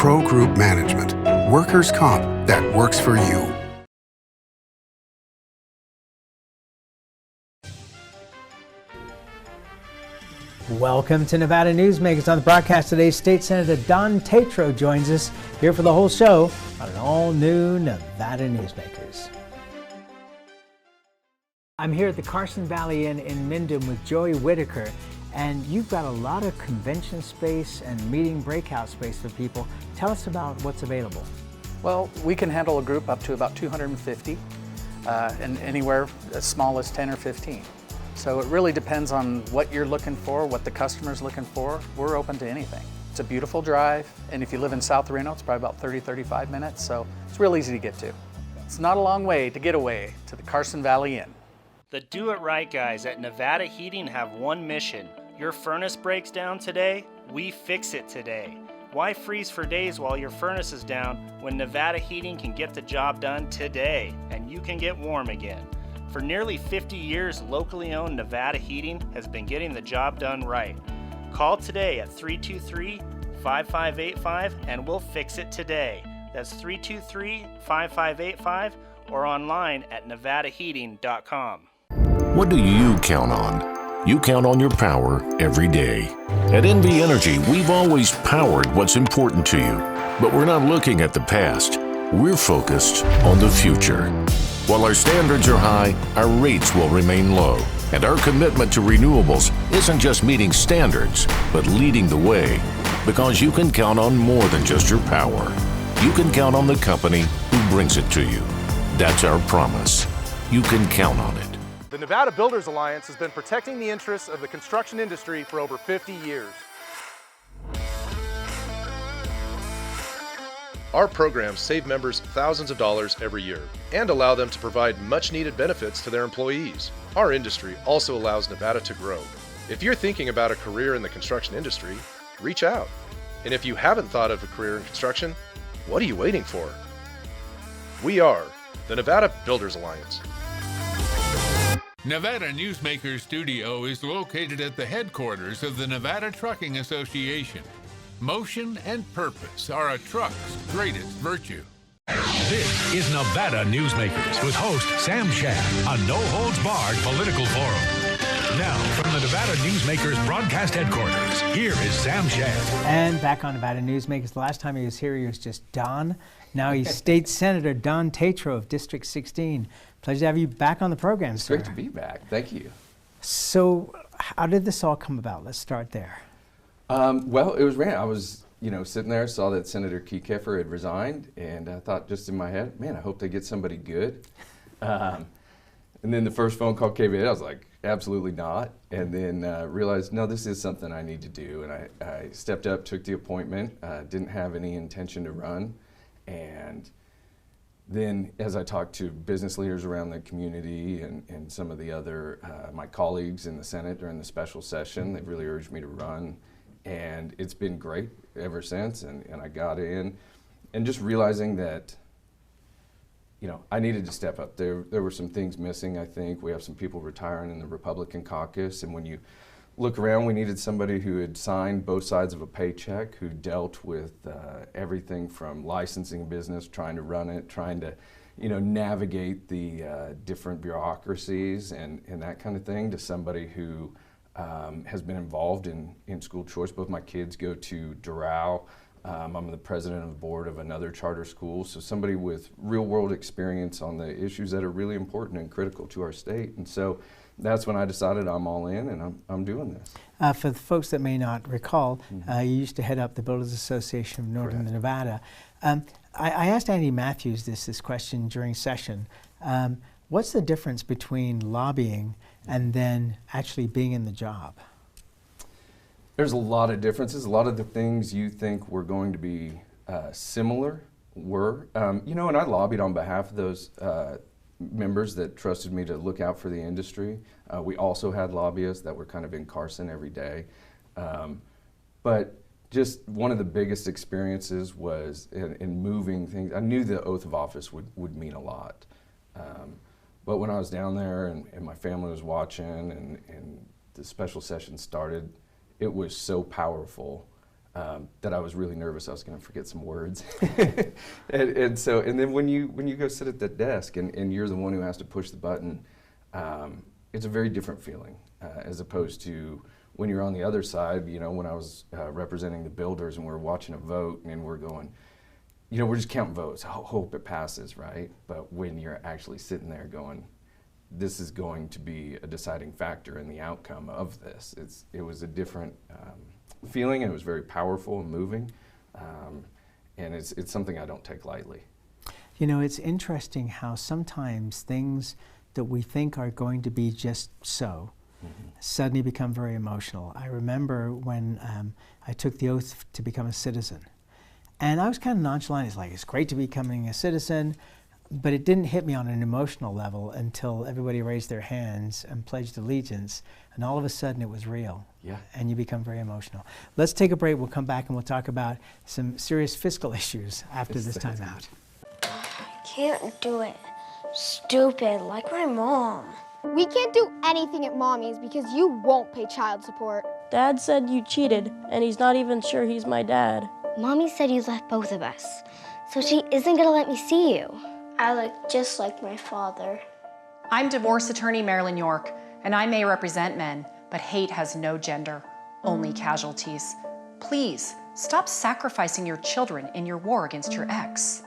Pro Group Management. Workers' comp that works for you. Welcome to Nevada Newsmakers. On the broadcast today, State Senator Don Tatro joins us here for the whole show on an all-new Nevada Newsmakers. I'm here at the Carson Valley Inn in Minden with Joey Whitaker, and you've got a lot of convention space and meeting breakout space for people. Tell us about what's available. Well, we can handle a group up to about 250, and anywhere as small as 10 or 15. So it really depends on what you're looking for, what the customer's looking for. We're open to anything. It's a beautiful drive, and if you live in South Reno, it's probably about 30-35 minutes, so it's real easy to get to. It's not a long way to get away to the Carson Valley Inn. The Do It Right guys at Nevada Heating have one mission. Your furnace breaks down today, we fix it today. Why freeze for days while your furnace is down when Nevada Heating can get the job done today and you can get warm again? For nearly 50 years, locally owned Nevada Heating has been getting the job done right. Call today at 323-5585 and we'll fix it today. That's 323-5585 or online at nevadaheating.com. What do you count on? You count on your power every day. At NV Energy, we've always powered what's important to you, but we're not looking at the past. We're focused on the future. While our standards are high, our rates will remain low. And our commitment to renewables isn't just meeting standards, but leading the way. Because you can count on more than just your power. You can count on the company who brings it to you. That's our promise. You can count on it. The Nevada Builders Alliance has been protecting the interests of the construction industry for over 50 years. Our programs save members thousands of dollars every year and allow them to provide much-needed benefits to their employees. Our industry also allows Nevada to grow. If you're thinking about a career in the construction industry, reach out. And if you haven't thought of a career in construction, what are you waiting for? We are the Nevada Builders Alliance. Nevada Newsmakers Studio is located at the headquarters of the Nevada Trucking Association. Motion and purpose are a truck's greatest virtue. This is Nevada Newsmakers with host Sam Shad, a no-holds-barred political forum. Now, from the Nevada Newsmakers broadcast headquarters, here is Sam Shad. And back on Nevada Newsmakers, the last time he was here, he was just Don. Now he's State Senator Don Tatro of District 16. Pleasure to have you back on the program, sir. It's great to be back. Thank you. So, how did this all come about? Let's start there. Well, it was random. I was, sitting there, saw that Senator Keffer had resigned, and I thought just in my head, man, I hope they get somebody good. And then the first phone call came in, I was like, absolutely not. And then realized, no, this is something I need to do. And I stepped up, took the appointment, didn't have any intention to run. And then as I talked to business leaders around the community and some of the other, my colleagues in the Senate during the special session, they really urged me to run. And it's been great ever since, and I got in, and just realizing that, I needed to step up. There were some things missing, I think. We have some people retiring in the Republican caucus, and when you look around, we needed somebody who had signed both sides of a paycheck, who dealt with everything from licensing business, trying to run it, trying to, navigate the different bureaucracies and that kind of thing, to somebody who has been involved in school choice. Both my kids go to Doral. I'm the president of the board of another charter school, so somebody with real world experience on the issues that are really important and critical to our state. And so that's when I decided I'm all in, and I'm doing this. For the folks that may not recall, you used to head up the Builders Association of Northern Nevada. I asked Andy Matthews this question during session. What's the difference between lobbying and then actually being in the job? There's a lot of differences. A lot of the things you think were going to be similar were. And I lobbied on behalf of those members that trusted me to look out for the industry. We also had lobbyists that were kind of in Carson every day. But just one of the biggest experiences was in moving things. I knew the oath of office would mean a lot. But when I was down there and my family was watching and the special session started, it was so powerful that I was really nervous I was going to forget some words. and then when you go sit at that desk and you're the one who has to push the button, it's a very different feeling as opposed to when you're on the other side. You know, when I was representing the builders and we're watching a vote and we're going, you know, we're just counting votes. I hope it passes, right? But when you're actually sitting there going, this is going to be a deciding factor in the outcome of this. It was a different feeling, and it was very powerful and moving, and it's something I don't take lightly. You know, it's interesting how sometimes things that we think are going to be just so suddenly become very emotional. I remember when I took the oath to become a citizen, and I was kind of nonchalant. It's like, it's great to be becoming a citizen, but it didn't hit me on an emotional level until everybody raised their hands and pledged allegiance, and all of a sudden it was real. Yeah. And you become very emotional. Let's take a break. We'll come back and we'll talk about some serious fiscal issues after this time out. Can't do it. Stupid, like my mom. We can't do anything at Mommy's because you won't pay child support. Dad said you cheated, and he's not even sure he's my dad. Mommy said you left both of us, so she isn't gonna let me see you. I look just like my father. I'm divorce attorney Marilyn York, and I may represent men, but hate has no gender, only casualties. Please, stop sacrificing your children in your war against your ex.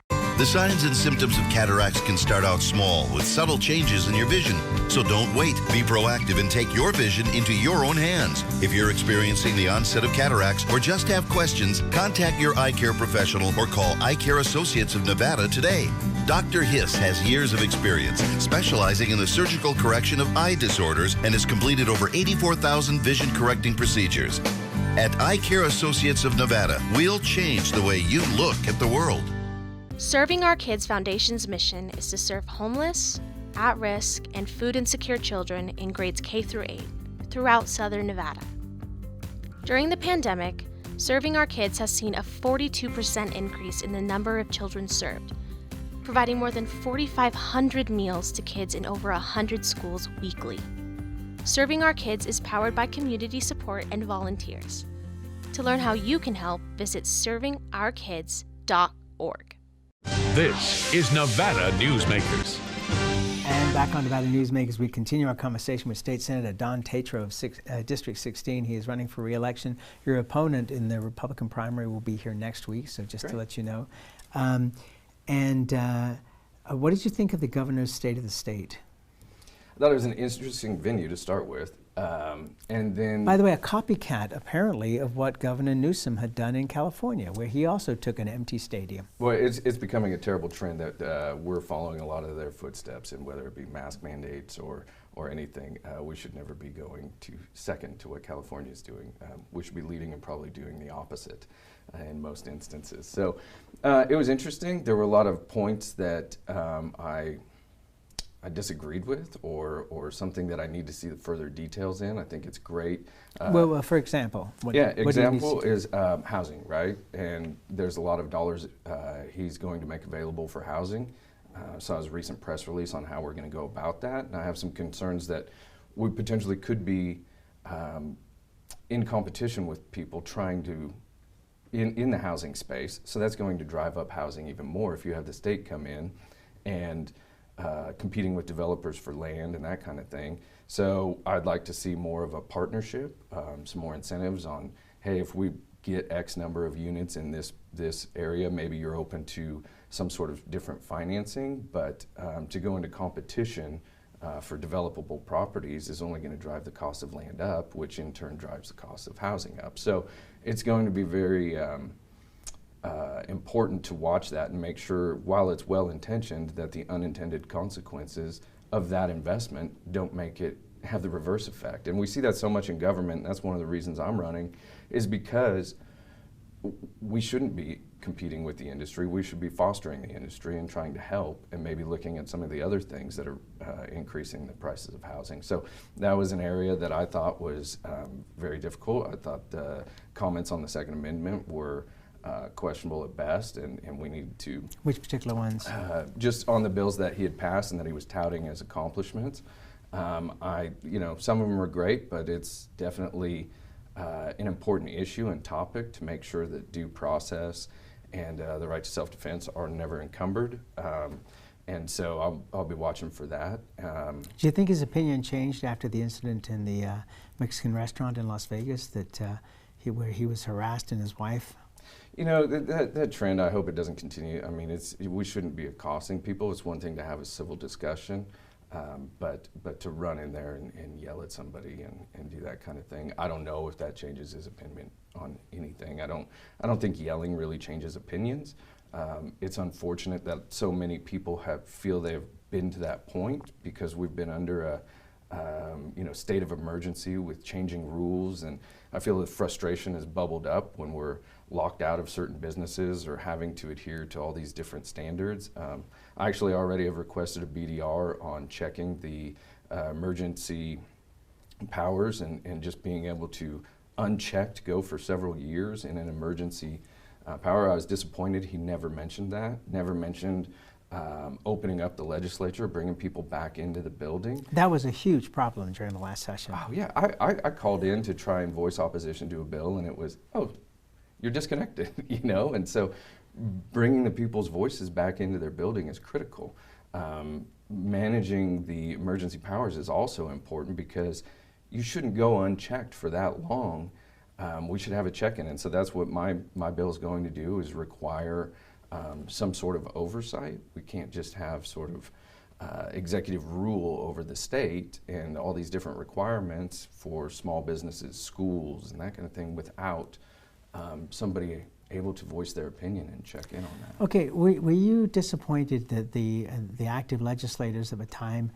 The signs and symptoms of cataracts can start out small with subtle changes in your vision. So don't wait. Be proactive and take your vision into your own hands. If you're experiencing the onset of cataracts or just have questions, contact your eye care professional or call Eye Care Associates of Nevada today. Dr. Hiss has years of experience specializing in the surgical correction of eye disorders and has completed over 84,000 vision correcting procedures. At Eye Care Associates of Nevada, we'll change the way you look at the world. Serving Our Kids Foundation's mission is to serve homeless, at-risk, and food insecure children in grades K through 8 throughout Southern Nevada. During the pandemic, Serving Our Kids has seen a 42% increase in the number of children served, providing more than 4,500 meals to kids in over 100 schools weekly. Serving Our Kids is powered by community support and volunteers. To learn how you can help, visit servingourkids.org. This is Nevada Newsmakers. And back on Nevada Newsmakers, we continue our conversation with State Senator Don Tatro of District 16. He is running for re-election. Your opponent in the Republican primary will be here next week, so just to let you know. What did you think of the governor's State of the State? I thought it was an interesting venue to start with. And then, by the way, a copycat apparently of what Governor Newsom had done in California, where he also took an empty stadium. Well, it's becoming a terrible trend that we're following a lot of their footsteps, and whether it be mask mandates or anything, we should never be going second to what California is doing. We should be leading and probably doing the opposite in most instances. So it was interesting. There were a lot of points that I disagreed with, or something that I need to see the further details in. I think it's great. Well, for example, example is housing, right? And there's a lot of dollars he's going to make available for housing. Saw his recent press release on how we're going to go about that, and I have some concerns that we potentially could be in competition with people trying to in the housing space. So that's going to drive up housing even more if you have the state come in and competing with developers for land and that kind of thing. So I'd like to see more of a partnership, some more incentives on, hey, if we get X number of units in this area, maybe you're open to some sort of different financing, but to go into competition for developable properties is only going to drive the cost of land up, which in turn drives the cost of housing up. So it's going to be very important to watch that and make sure, while it's well-intentioned, that the unintended consequences of that investment don't make it have the reverse effect. And we see that so much in government, and that's one of the reasons I'm running, is because we shouldn't be competing with the industry. We should be fostering the industry and trying to help, and maybe looking at some of the other things that are increasing the prices of housing. So that was an area that I thought was very difficult. I thought the comments on the Second Amendment were questionable at best, and we need to... Which particular ones? Just on the bills that he had passed and that he was touting as accomplishments. Some of them are great, but it's definitely an important issue and topic to make sure that due process and the right to self-defense are never encumbered. And so I'll be watching for that. Do you think his opinion changed after the incident in the Mexican restaurant in Las Vegas where he was harassed and his wife? You know, that trend, I hope it doesn't continue. I mean, we shouldn't be accosting people. It's one thing to have a civil discussion, but to run in there and yell at somebody and do that kind of thing, I don't know if that changes his opinion on anything. I don't think yelling really changes opinions. It's unfortunate that so many people feel they've been to that point because we've been under a state of emergency with changing rules, and I feel the frustration has bubbled up when we're locked out of certain businesses or having to adhere to all these different standards. I actually already have requested a BDR on checking the emergency powers and just being able to unchecked go for several years in an emergency power. I was disappointed he never mentioned that, never mentioned opening up the legislature, bringing people back into the building. That was a huge problem during the last session. Oh yeah, I called in to try and voice opposition to a bill, and it was, oh, you're disconnected, you know? And so bringing the people's voices back into their building is critical. Managing the emergency powers is also important because you shouldn't go unchecked for that long. We should have a check-in, and so that's what my bill is going to do, is require some sort of oversight. We can't just have sort of executive rule over the state and all these different requirements for small businesses, schools, and that kind of thing without somebody able to voice their opinion and check in on that. Okay, were you disappointed that the active legislators of the time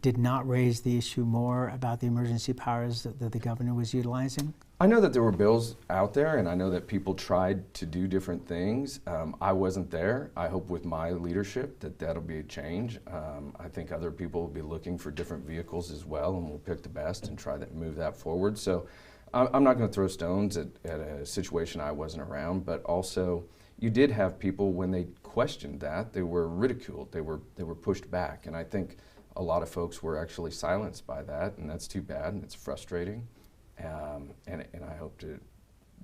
did not raise the issue more about the emergency powers that the governor was utilizing? I know that there were bills out there, and I know that people tried to do different things. I wasn't there. I hope with my leadership that'll be a change. I think other people will be looking for different vehicles as well, and we'll pick the best and try to move that forward. So I'm not going to throw stones at a situation I wasn't around, but also you did have people, when they questioned that, they were ridiculed, they were pushed back, and I think a lot of folks were actually silenced by that, and that's too bad, and it's frustrating. And I hope to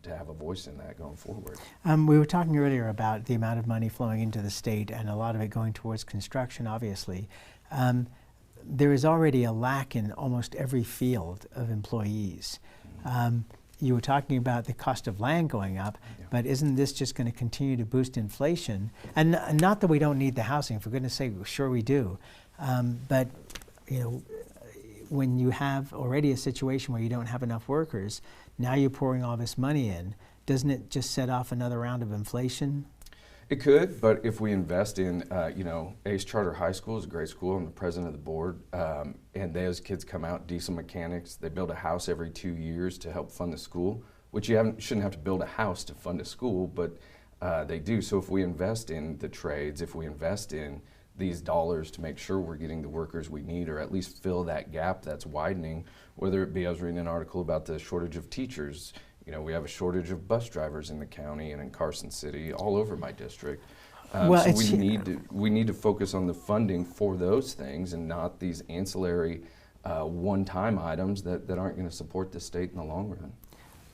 have a voice in that going forward. We were talking earlier about the amount of money flowing into the state and a lot of it going towards construction, obviously. There is already a lack in almost every field of employees. You were talking about the cost of land going up, but isn't this just going to continue to boost inflation? And not that we don't need the housing, for goodness sake, sure we do. But you know, when you have already a situation where you don't have enough workers, now you're pouring all this money in, doesn't it just set off another round of inflation? It could, but if we invest in, Ace Charter High School is a great school. I'm the president of the board, and those kids come out diesel mechanics. They build a house every 2 years to help fund the school, which shouldn't have to build a house to fund a school, but they do. So if we invest in the trades, if we invest in these dollars to make sure we're getting the workers we need, or at least fill that gap that's widening, whether it be, I was reading an article about the shortage of teachers. You know, we have a shortage of bus drivers in the county and in Carson City, all over my district. Well, so we need to focus on the funding for those things and not these ancillary one-time items that aren't going to support the state in the long run.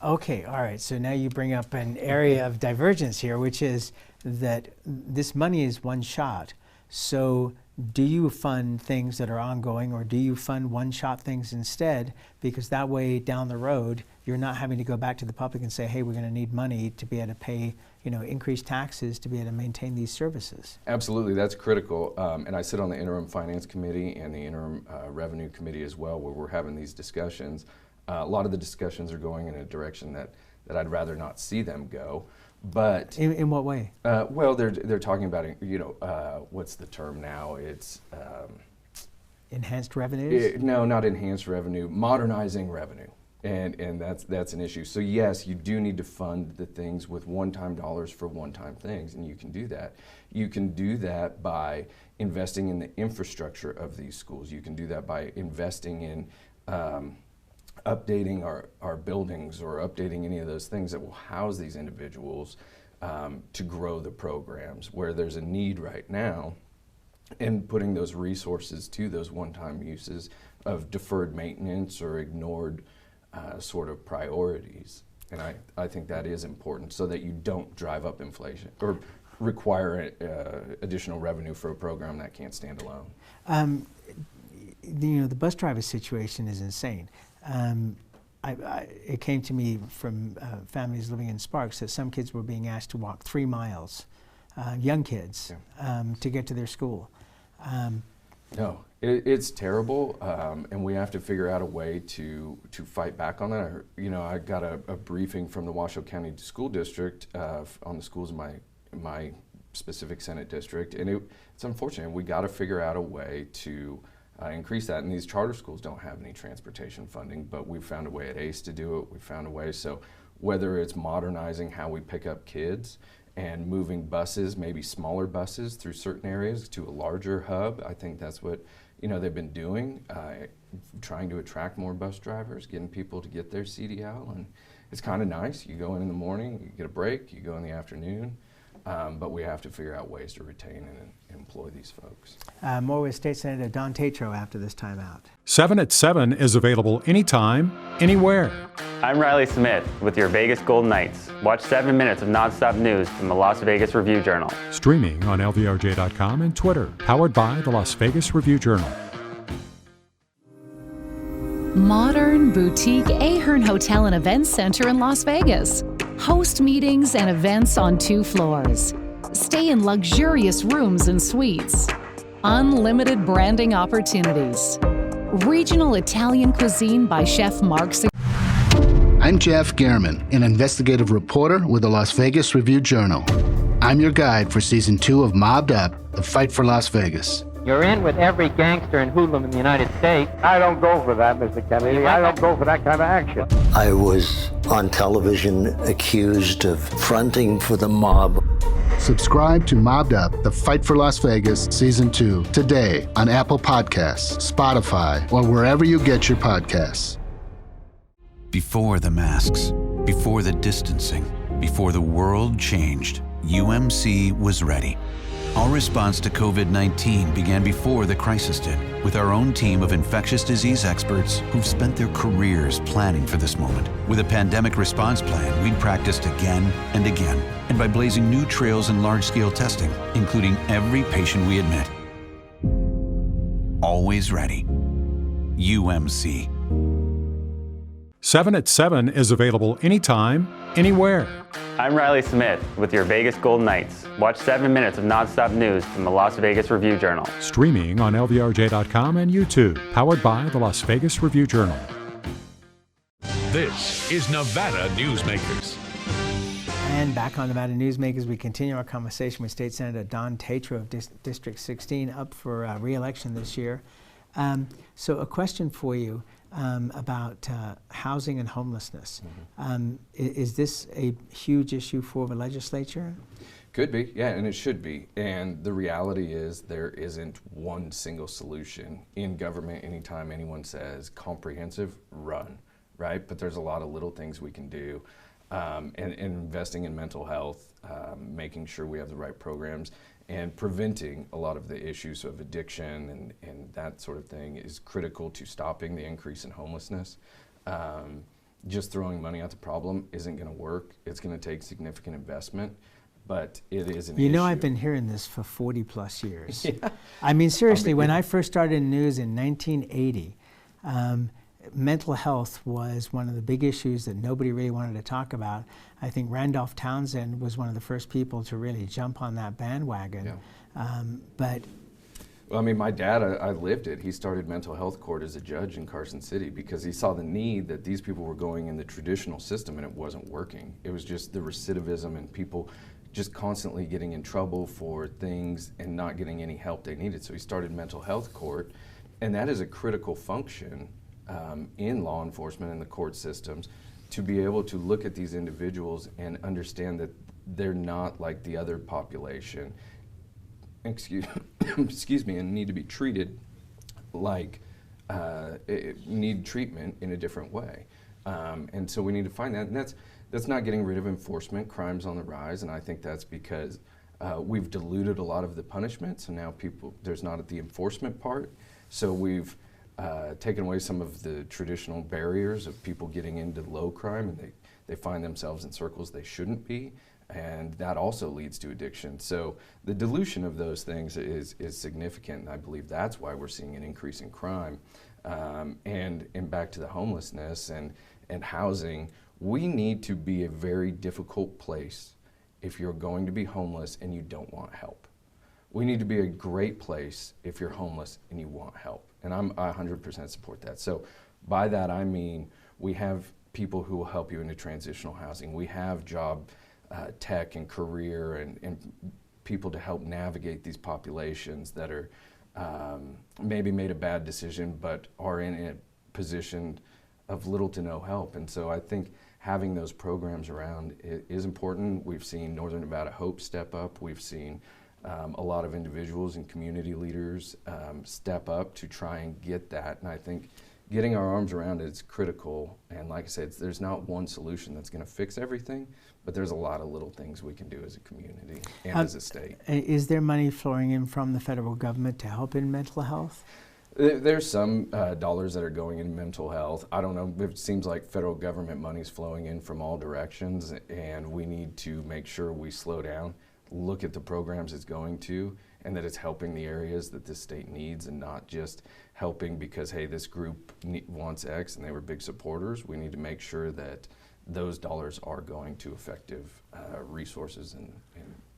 Okay, all right. So now you bring up an area of divergence here, which is that this money is one shot. So do you fund things that are ongoing, or do you fund one-shot things instead? Because that way down the road, you're not having to go back to the public and say, hey, we're going to need money to be able to pay, increased taxes to be able to maintain these services. Absolutely, that's critical. And I sit on the interim finance committee and the interim revenue committee as well, where we're having these discussions. A lot of the discussions are going in a direction that I'd rather not see them go. But in what way? Well, they're talking about, what's the term now? It's enhanced revenues? No, not enhanced revenue. Modernizing revenue, and that's an issue. So yes, you do need to fund the things with one-time dollars for one-time things, and you can do that. You can do that by investing in the infrastructure of these schools. You can do that by investing in updating our buildings, or updating any of those things that will house these individuals to grow the programs where there's a need right now, and putting those resources to those one-time uses of deferred maintenance or ignored sort of priorities. And I think that is important so that you don't drive up inflation or require additional revenue for a program that can't stand alone. The bus driver situation is insane. It came to me from families living in Sparks that some kids were being asked to walk 3 miles, young kids, to get to their school. No, it's terrible, and we have to figure out a way to fight back on that. I got a briefing from the Washoe County School District on the schools in my specific Senate district, and it's unfortunate. We got to figure out a way to increase that, and these charter schools don't have any transportation funding, but we've found a way at ACE to do it. We found a way, so whether it's modernizing how we pick up kids and moving buses, maybe smaller buses through certain areas to a larger hub. I think that's what they've been doing, trying to attract more bus drivers, getting people to get their CDL, and it's kind of nice. You go in the morning, you get a break, you go in the afternoon, but we have to figure out ways to retain and employ these folks. More with State Senator Don Tatro after this time out. 7 at 7 is available anytime, anywhere. I'm Riley Smith with your Vegas Golden Knights. Watch 7 minutes of nonstop news from the Las Vegas Review-Journal. Streaming on LVRJ.com and Twitter. Powered by the Las Vegas Review-Journal. Modern boutique Ahern Hotel and Events Center in Las Vegas. Host meetings and events on 2 floors. Stay in luxurious rooms and suites. Unlimited branding opportunities. Regional Italian cuisine by Chef Mark. I'm Jeff Gehrman, an investigative reporter with the Las Vegas Review-Journal. I'm your guide for Season 2 of Mobbed Up, The Fight for Las Vegas. You're in with every gangster and hoodlum in the United States. I don't go for that, Mr. Kennedy. I don't go for that kind of action. I was on television accused of fronting for the mob. Subscribe to Mobbed Up, The Fight for Las Vegas, Season 2, today on Apple Podcasts, Spotify, or wherever you get your podcasts. Before the masks, before the distancing, before the world changed, UMC was ready. Our response to COVID-19 began before the crisis did, with our own team of infectious disease experts who've spent their careers planning for this moment. With a pandemic response plan, we'd practiced again and again, and by blazing new trails in large-scale testing, including every patient we admit. Always ready. UMC. 7 at 7 is available anytime, anywhere. I'm Riley Smith with your Vegas Golden Knights. Watch 7 minutes of nonstop news from the Las Vegas Review-Journal. Streaming on LVRJ.com and YouTube. Powered by the Las Vegas Review-Journal. This is Nevada Newsmakers. And back on Nevada Newsmakers, we continue our conversation with State Senator Don Tatro of District 16, up for re-election this year. So a question for you. About housing and homelessness. Is this a huge issue for the legislature? Could be, yeah, and it should be. And the reality is there isn't one single solution in government. Anytime anyone says comprehensive, run, right? But there's a lot of little things we can do. And investing in mental health, making sure we have the right programs, and preventing a lot of the issues of addiction and that sort of thing is critical to stopping the increase in homelessness. Just throwing money at the problem isn't going to work. It's going to take significant investment, but it is an issue. You know, I've been hearing this for 40 plus years. Yeah. I mean, seriously, when I first started in news in 1980, mental health was one of the big issues that nobody really wanted to talk about. I think Randolph Townsend was one of the first people to really jump on that bandwagon. Yeah. Well, I mean, my dad, I lived it. He started mental health court as a judge in Carson City because he saw the need that these people were going in the traditional system and it wasn't working. It was just the recidivism and people just constantly getting in trouble for things and not getting any help they needed. So he started mental health court, and that is a critical function in law enforcement and the court systems to be able to look at these individuals and understand that they're not like the other population, excuse me, and need to be treated like need treatment in a different way. And so we need to find that, and that's not getting rid of enforcement. Crime's on the rise, and I think that's because we've diluted a lot of the punishment, so now there's not the enforcement part. So we've taken away some of the traditional barriers of people getting into low crime, and they find themselves in circles they shouldn't be, and that also leads to addiction. So the dilution of those things is significant, and I believe that's why we're seeing an increase in crime. And back to the homelessness and housing, we need to be a very difficult place if you're going to be homeless and you don't want help. We need to be a great place if you're homeless and you want help. And I 100% support that. So by that I mean we have people who will help you into transitional housing. We have job tech and career and people to help navigate these populations that are maybe made a bad decision but are in a position of little to no help. And so I think having those programs around is important. We've seen Northern Nevada Hope step up. We've seen a lot of individuals and community leaders step up to try and get that. And I think getting our arms around it is critical. And like I said, there's not one solution that's going to fix everything, but there's a lot of little things we can do as a community and as a state. Is there money flowing in from the federal government to help in mental health? There's some dollars that are going in mental health. I don't know, it seems like federal government money's flowing in from all directions, and we need to make sure we slow down, look at the programs it's going to, and that it's helping the areas that this state needs and not just helping because, hey, this group wants X and they were big supporters. We need to make sure that those dollars are going to effective resources and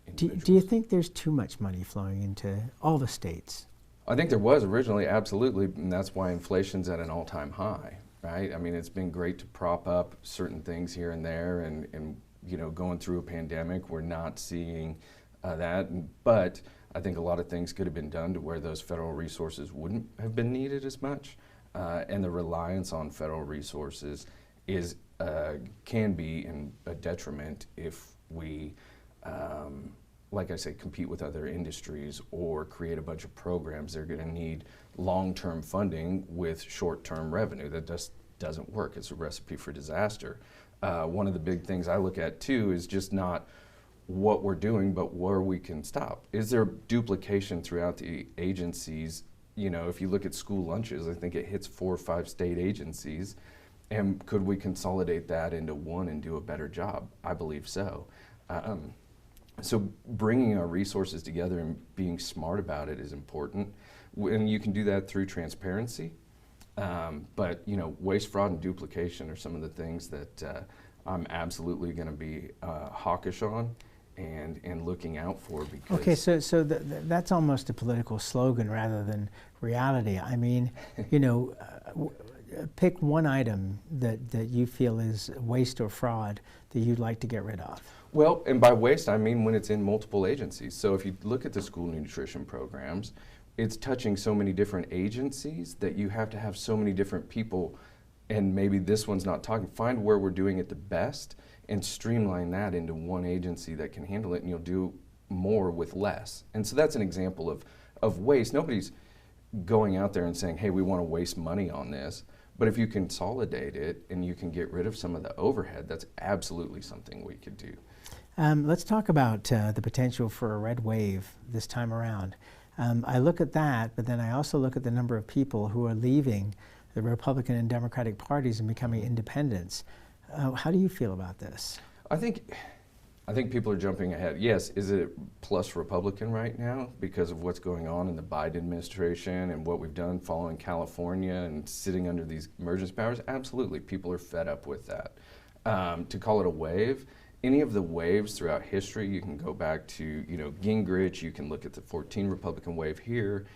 individuals. Do you think there's too much money flowing into all the states? I think there was originally, absolutely, and that's why inflation's at an all-time high, right? I mean, it's been great to prop up certain things here and there, and you know, going through a pandemic, we're not seeing that, but I think a lot of things could have been done to where those federal resources wouldn't have been needed as much, and the reliance on federal resources is can be a detriment if we like I say, compete with other industries or create a bunch of programs. They're going to need long-term funding with short-term revenue. That just doesn't work. It's a recipe for disaster. One of the big things I look at too is just not what we're doing, but where we can stop. Is there duplication throughout the agencies? You know, if you look at school lunches, I think it hits 4 or 5 state agencies. And could we consolidate that into one and do a better job? I believe so. So bringing our resources together and being smart about it is important. And you can do that through transparency. But, you know, waste, fraud, and duplication are some of the things that I'm absolutely going to be hawkish on and looking out for. Because okay, so that's almost a political slogan rather than reality. I mean, you know, pick one item that you feel is waste or fraud that you'd like to get rid of. Well, and by waste, I mean when it's in multiple agencies. So if you look at the school nutrition programs, it's touching so many different agencies that you have to have so many different people, and maybe this one's not talking. Find where we're doing it the best and streamline that into one agency that can handle it, and you'll do more with less. And so that's an example of waste. Nobody's going out there and saying, hey, we want to waste money on this. But if you consolidate it and you can get rid of some of the overhead, that's absolutely something we could do. Let's talk about the potential for a red wave this time around. I look at that, but then I also look at the number of people who are leaving the Republican and Democratic parties and becoming independents. How do you feel about this? I think people are jumping ahead. Yes, is it plus Republican right now because of what's going on in the Biden administration and what we've done following California and sitting under these emergency powers? Absolutely, people are fed up with that. To call it a wave, any of the waves throughout history, you can go back to, you know, Gingrich, you can look at the 14 Republican wave here,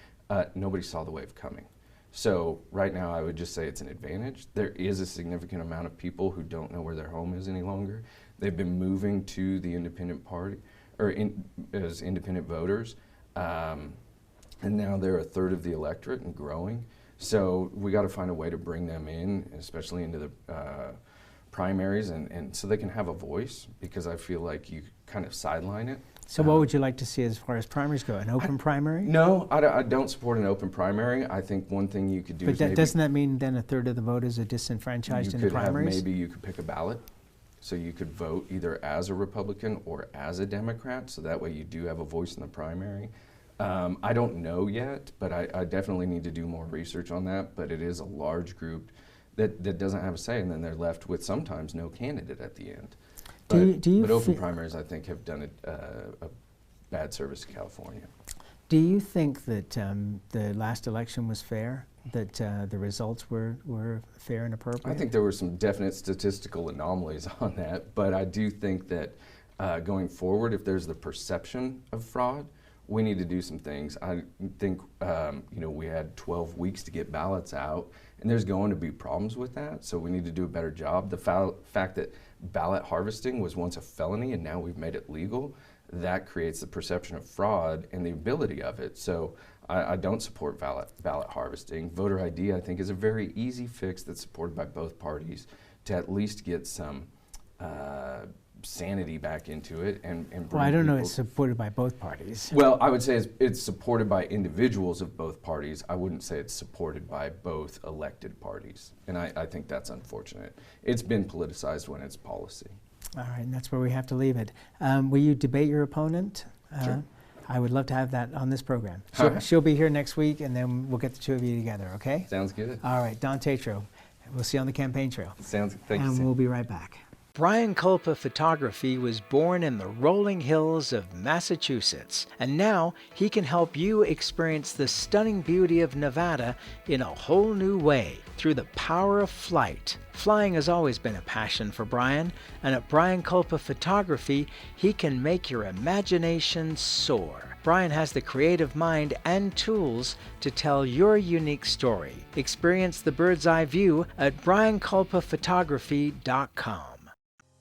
nobody saw the wave coming. So right now I would just say it's an advantage. There is a significant amount of people who don't know where their home is any longer. They've been moving to the independent party, or as independent voters, and now they're a third of the electorate and growing. So we got to find a way to bring them in, especially into the primaries, and so they can have a voice, because I feel like you kind of sideline it. So what would you like to see as far as primaries go? An open primary? No, I don't support an open primary. I think one thing you could do is maybe, doesn't that mean then a third of the voters are disenfranchised in the primaries? Maybe you could pick a ballot. So you could vote either as a Republican or as a Democrat, so that way you do have a voice in the primary. I don't know yet, but I definitely need to do more research on that. But it is a large group that doesn't have a say, and then they're left with sometimes no candidate at the end. But open primaries, I think, have done a bad service to California. Do you think that the last election was fair? That the results were fair and appropriate? I think there were some definite statistical anomalies on that, but I do think that going forward, if there's the perception of fraud, we need to do some things. I think we had 12 weeks to get ballots out, and there's going to be problems with that, so we need to do a better job. The fact that ballot harvesting was once a felony and now we've made it legal, that creates the perception of fraud and the ability of it. So I don't support ballot harvesting. Voter ID, I think, is a very easy fix that's supported by both parties to at least get some sanity back into it and bring Well, I don't know it's supported by both parties. Well, I would say it's supported by individuals of both parties. I wouldn't say it's supported by both elected parties. And I think that's unfortunate. It's been politicized when it's policy. All right, and that's where we have to leave it. Will you debate your opponent? Sure. I would love to have that on this program. All right. She'll be here next week, and then we'll get the two of you together, okay? Sounds good. All right, Don Tatro. We'll see you on the campaign trail. Sounds good. Thank you, And Sam. we'll be right back. Brian Culpa Photography was born in the rolling hills of Massachusetts, and now he can help you experience the stunning beauty of Nevada in a whole new way through the power of flight. Flying has always been a passion for Brian, and at Brian Culpa Photography, he can make your imagination soar. Brian has the creative mind and tools to tell your unique story. Experience the bird's eye view at brianculpaphotography.com.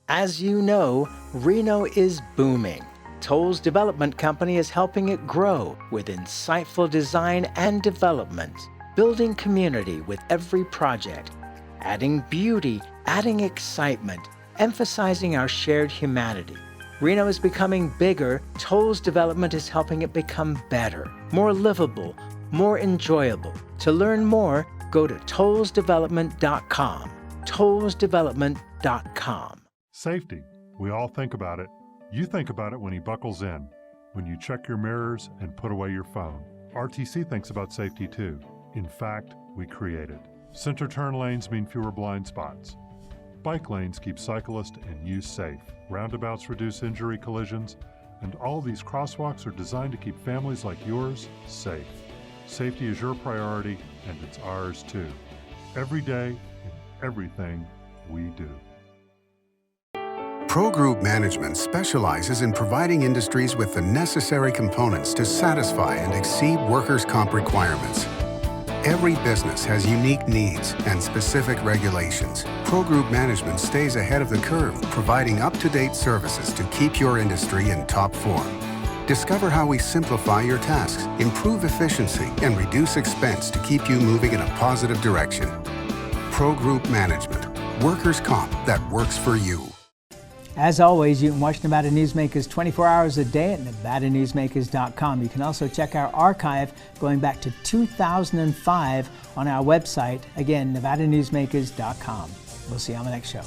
As you know, Reno is booming. Toll's Development Company is helping it grow with insightful design and development, building community with every project, adding beauty, adding excitement, emphasizing our shared humanity. Reno is becoming bigger. Toll's Development is helping it become better, more livable, more enjoyable. To learn more, go to tollsdevelopment.com. tollsdevelopment.com. Safety. We all think about it. You think about it when he buckles in, when you check your mirrors and put away your phone. RTC thinks about safety too. In fact, we create it. Center turn lanes mean fewer blind spots. Bike lanes keep cyclists and you safe. Roundabouts reduce injury collisions, and all these crosswalks are designed to keep families like yours safe. Safety is your priority, and it's ours too. Every day, in everything we do. Pro Group Management specializes in providing industries with the necessary components to satisfy and exceed workers' comp requirements. Every business has unique needs and specific regulations. Pro Group Management stays ahead of the curve, providing up-to-date services to keep your industry in top form. Discover how we simplify your tasks, improve efficiency, and reduce expense to keep you moving in a positive direction. Pro Group Management. Workers' comp that works for you. As always, you can watch Nevada Newsmakers 24 hours a day at NevadaNewsmakers.com. You can also check our archive going back to 2005 on our website. Again, NevadaNewsmakers.com. We'll see you on the next show.